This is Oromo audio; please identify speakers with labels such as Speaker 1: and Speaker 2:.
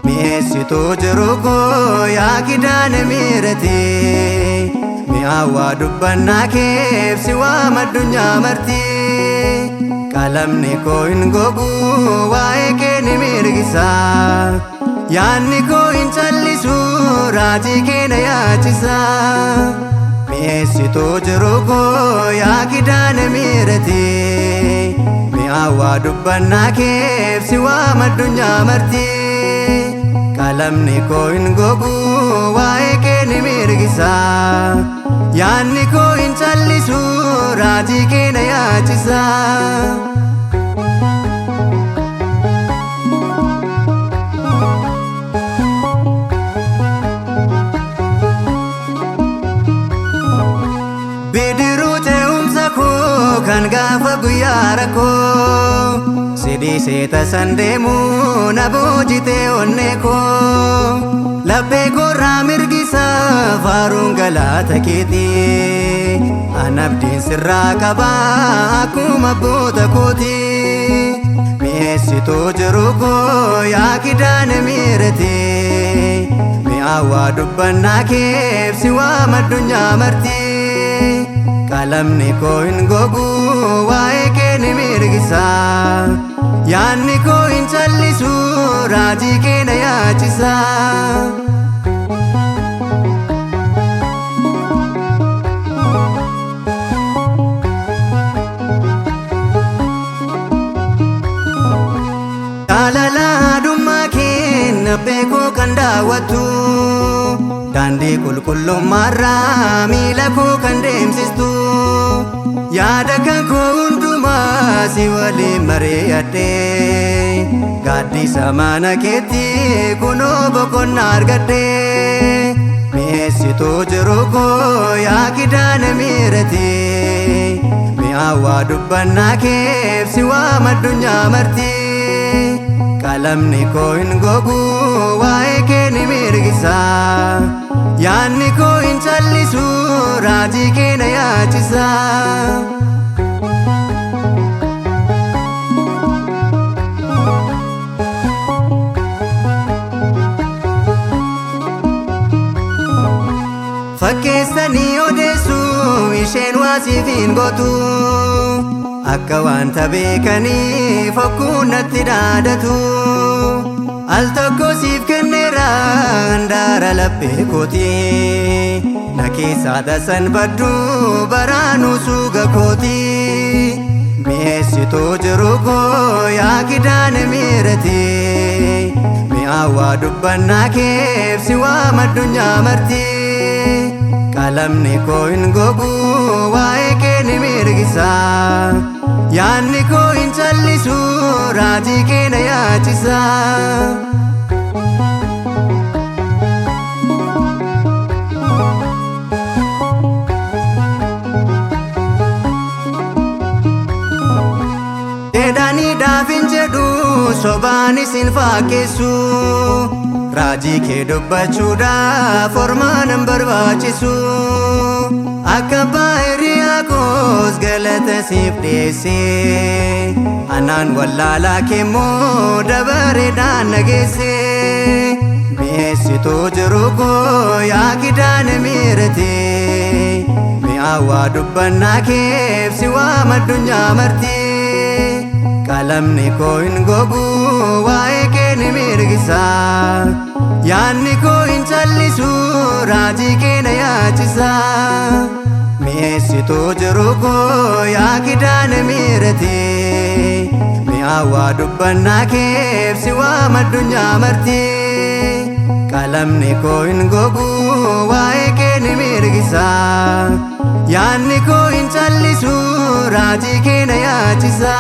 Speaker 1: Mi'eessituu jiru koo yaa kidaane miirati mi'aawaa dubbannaa keef si waama addunyaa marti qalamni koo hin gogu waa'ee kee ni mirgisa yaanni koo hin callisu raajii kee na yaachisa mi'eessituu jiru koo yaa kidaane miirati mi'aawaa dubbannaa keef si waama addunyaa marti qalamni koo hin gogu waa'ee kee ni mirgisa yaanni koo hin callisu raajii kee na yaachisa bidiruu te'umsa koo kan gaafa guyyaa rakkoo sidhiisee tasan deemu na boojitee onnee koo laphee koorraa mirgisa faaruun galaata keetii an abdiin sirraa qaba akkuma abboota kooti mi'eessituu jiru koo yaa kidaane miirati mi'aawaa dubbannaa keef si waama addunyaa marti qalamni koo hin gogu waa'ee kee ni mirgisa yaanni koo hin callisu raajii kee na yaachisa jaalalaadhummaa kee nabbee koo kan daawwattu daandii qulqullummaarraa miila koo kan deemsistu yaada kan koo hundumaa si waliin mari'adhee gaaddisa mana keetti kunoo boqonnaa argadhee mi'eessituu jiru koo yaa kidaane miirati mi'aawaa dubbannaa keef si waama addunyaa marti qalamni koo hin gogu waa'ee kee ni mirgisa yaanni koo hin callisu raajii kee na yaachisa fakkeessanii odeessu isheen waasiif hin gootu akka wanta beekanii fokkuun natti dhaadatu al tokko siif kenneera handaara laphee kooti na keessaa tasan baddu baraanuu suuga kooti mi'eessituu jiru koo yaa kidaane miirati mi'aawaa dubbannaa keef si waama addunyaa marti qalamni koo hin gogu waa'ee kee ni mirgisa yaanni koo hin callisu raajii kee na yaachisa jedhaniidhaaf hin jedhu sobaan isin fakkeessu raajii kee dubbachuudhaaf ormaan hin barbaachisu akka abbaa hiriyaa koos galata siif dhiyeesse anaan wallaalaa keemmoo dabareedhaan nageesse mi'eessituu jiru koo yaa kidaane miirati mi'aawaa dubbannaa keef si waama addunyaa marti qalamni koo hin gogu waa'ee kee ni mirgisa yaanni koo hin callisu raajii kee na yaachisa mi'eessituu jiru koo yaa kidaane miirati mi'aawaa dubbannaa keef si waama addunyaa marti qalamni koo hin gogu waa'ee kee ni mirgisa yaanni koo hin callisu raajii kee na yaachisa